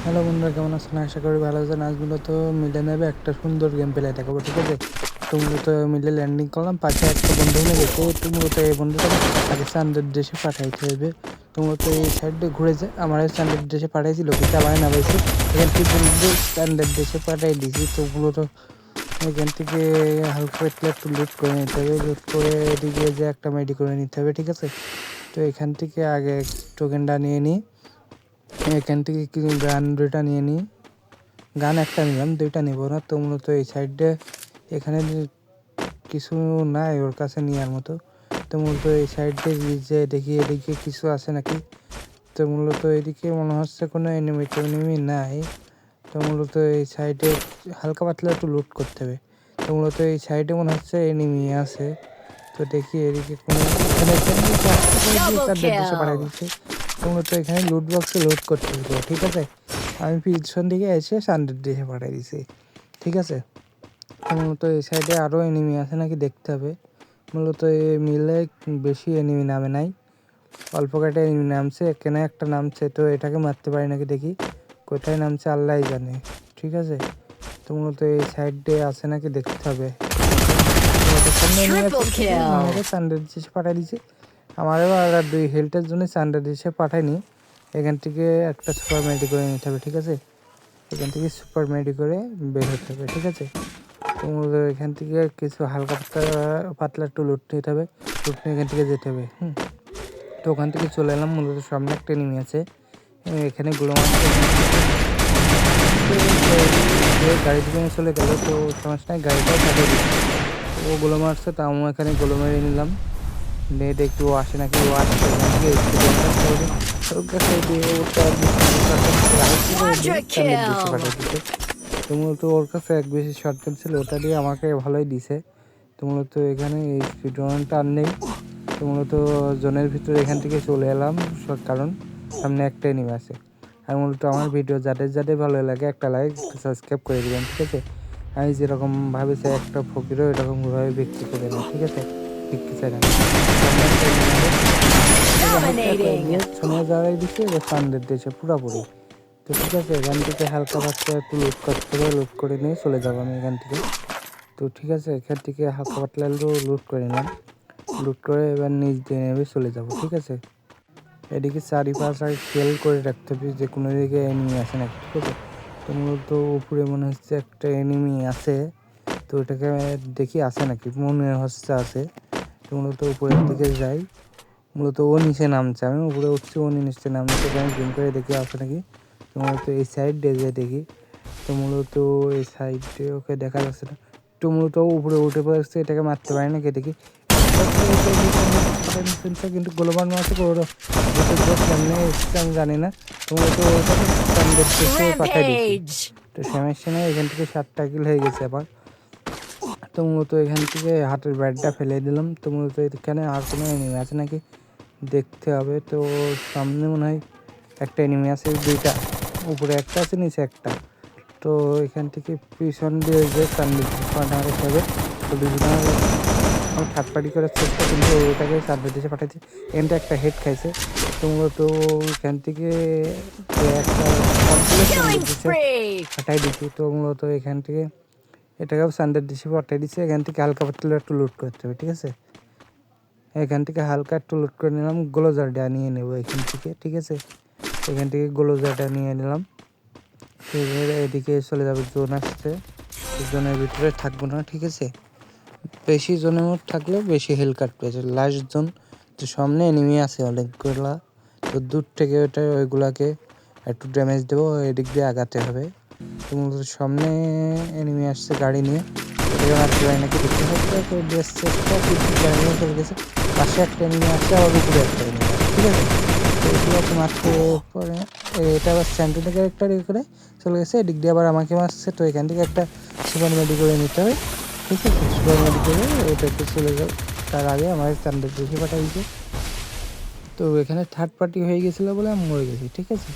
Hello বন্ধুরা, কেমন আছেন? আশা করি ভালো আছেন। আজ মূলত মিলে নেবে একটা সুন্দর গেম প্লে দেখাবো, ঠিক আছে? তো মূলত মিলে ল্যান্ডিং করলাম, পাশে একটা বন্ধু মিলে গেছে। তো মূলত এই বন্ধুটাকে আগে চান্দের দেশে পাঠাইতে হবে। তো মূলত এই সাইডে ঘুরে যায়, আমার চান্দের দেশে পাঠাইছিল, কিন্তু আমার নামাইছে এখান থেকে বন্ধু চান্দের দেশে পাঠাই দিয়েছি। তো মূলত এখান থেকে হালকা পাতলা একটু লুট করে নিতে হবে, লুট করে এদিকে যে একটা মেডি করে নিতে হবে, ঠিক আছে? তো এখান থেকে আগে টোকেনটা নিয়ে নিই, এখান থেকে কিছু গান দুইটা নিয়ে নিই। গান একটা নিলাম, দুইটা নেব না। তো মূলত এই সাইডে এখানে কিছু নাই ওর কাছে নেওয়ার মতো। তো মূলত এই সাইডে যে দেখি এদিকে কিছু আছে নাকি। তো মূলত এদিকে মনে হচ্ছে কোনো এনিমি নাই। তো মূলত এই সাইডে হালকা পাতলা একটু লুট করতে হবে। তো মূলত এই সাইডে মনে হচ্ছে এনিমি আছে। তো দেখি এদিকে কোনো তাদের দেশে পাঠিয়ে দিচ্ছে। তো মূলত এখানে লুট বক্সে লোড করতে হবে, ঠিক আছে? আমি পিছন দিকে এসে সানডের দেশে পাঠিয়ে দিছি, ঠিক আছে? মূলত এই সাইডে আরও এনিমি আছে নাকি দেখতে হবে। মূলত এ মিলে বেশি এনিমি নামে নাই, অল্প কয়েকটা এনিমি নামছে। এখানে একটা নামছে, তো এটাকে মারতে পারি নাকি দেখি। কোথায় নামছে আল্লাহ জানে, ঠিক আছে? তো মূলত এই সাইডে আছে নাকি দেখতে হবে। সানডের দেশে পাঠিয়ে দিচ্ছে। আমারও আর 2 হেল্থের জন্য সানডের দেশে পাঠায়নি। এখান থেকে একটা সুপার মেডি করে নিতে হবে, ঠিক আছে? এখান থেকে সুপার মেডি করে বের হতে হবে, ঠিক আছে? তো এখান থেকে কিছু হালকা পাতলা একটু লুট নিতে হবে, লুট নিয়ে এখান থেকে যেতে হবে। তো ওখান থেকে চলে এলাম, মূলত সামনে একটা নেমে আছে। এখানে গুলো গাড়ি থেকে চলে গেল, তো সমস্যা নাই, গাড়িটাও কাটিয়ে দিচ্ছে। ওগুলো মারছে, তো আমি এখানে গুলো মেরে নিলাম। নেট একটু আসে নাকি, ও আসছে এখান থেকে তো মূলত ওর কাছে এক বেশি শর্টকাট ছিল, ওটা দিয়ে আমাকে ভালোই দিছে। তো মূলত এখানে এই স্পিড রানটা আর নেই। তো মূলত জোনের ভিতরে এখান থেকে চলে এলাম, কারণ সামনে একটা এনিমি আছে। আর মূলত আমার ভিডিও যাদের যাদের ভালো লাগে একটা লাইক সাবস্ক্রাইব করে দেবেন, ঠিক আছে? আমি যেরকম ভাবেছি একটা ফকিরও এরকমভাবে বিক্রি করে না, ঠিক আছে? বিক্রি চাই না শোনা যাওয়াই দিচ্ছে সানডের দেশে পুরোপুরি। তো ঠিক আছে, এখান থেকে হালকা পাতলা একটু লুট করতে হবে, লুট করে নিয়ে চলে যাবো আমি এখান থেকে। তো ঠিক আছে, এখান থেকে হালকা পাতলা লুট করে নিলাম, লুট করে এবার নিচ দিয়ে নেমে চলে যাব, ঠিক আছে? এদিকে চারিপাশ আর খেয়াল করে রাখতে হবে যে কোনো দিকে এনিমি আসে নাকি, ঠিক আছে? তো মূলত উপরে মনে হচ্ছে একটা এনিমি আছে, তো ওটাকে দেখি আসে নাকি, মনে হচ্ছে আছে। তো মূলত উপরের দিকে যাই, মূলত ও নিচে নামছে, আমি উপরে উঠছি, ও নিচে নামছে। আমি জুম করে দেখি আসে নাকি। তো মূলত এই সাইড দিয়ে দেখি, তো মূলত এই সাইডে ওকে দেখা যাচ্ছে না। তো মূলত উপরে উঠে পড়ছে, এটাকে মারতে পারি না, কে দেখি কিন্তু গোলবান মারছে, কেমনে এসছে আমি জানি না। তো মূলত ওটাকে পাঠাই দিচ্ছি। তো সমস্যা নেই, এখান থেকে 7টা কিল হয়ে গেছে আবার। তো মূলত এখান থেকে হাতের ব্যাটটা ফেলে দিলাম। তো মূলত এখানে আর কোনো এনিমি আছে নাকি দেখতে হবে। তো সামনে মনে হয় একটা এনিমি আছে, 2টা, উপরে একটা আছে, নিচে একটা। তো এখান থেকে পিছন দিয়ে যে সানডের হবে। তো বিভিন্ন আমি থার্ড পার্টি করার চেষ্টা, কিন্তু ওটাকে সানডের দেশে পাঠাচ্ছি। এখানটা একটা হেড খাইছে। তো মূলত এখান থেকে একটা পাঠাই দিচ্ছি। তো মূলত এখান থেকে এটাকেও সানডের দেশে পাঠিয়ে দিচ্ছে। এখান থেকে হালকা পাতলা একটু লুট করতে হবে, ঠিক আছে? এখান থেকে হালকা একটু লুট করে নিলাম, গ্লোজারটা নিয়ে নেবো এখান থেকে, ঠিক আছে? এখান থেকে গ্লোজারটা নিয়ে নিলাম। এদিকে চলে যাবে, জোন আসছে, জোনের ভিতরে থাকবো না, ঠিক আছে? বেশি জোনের মধ্যে থাকলে বেশি হেল কাটবে, লাস্ট জোন। তো সামনে এনিমি আছে অনেকগুলা, তো দূর থেকে ওইগুলাকে একটু ড্যামেজ দেবো, এদিক দিয়ে আগাতে হবে। তো মূলত সামনে এনিমি আসছে গাড়ি নিয়ে, এটাকে মারতে পারি নাকি দেখতে হবে। তো বেশ চেষ্টা কিন্তু গাড়ি নিয়ে চলে গেছে, পাশে একটা এনিমি আসছে, আবার উপরে একটা এনিমি আসছে, ঠিক আছে? তো এগুলোকে মারতে পরে এটা আবার স্যান্টিনা ক্যারেক্টার করে চলে গেছে, এদিক দিয়ে আবার আমাকে মারছে। তো এখান থেকে একটা সুপার মেডি করে নিতে হবে, ঠিক আছে? সুপার মেডি করে এটাতে চলে যাও, তার আগে আমার চান্দের দেশে পাঠাইছে। তো এখানে থার্ড পার্টি হয়ে গেছিলো বলে আমি মরে গেছি, ঠিক আছে?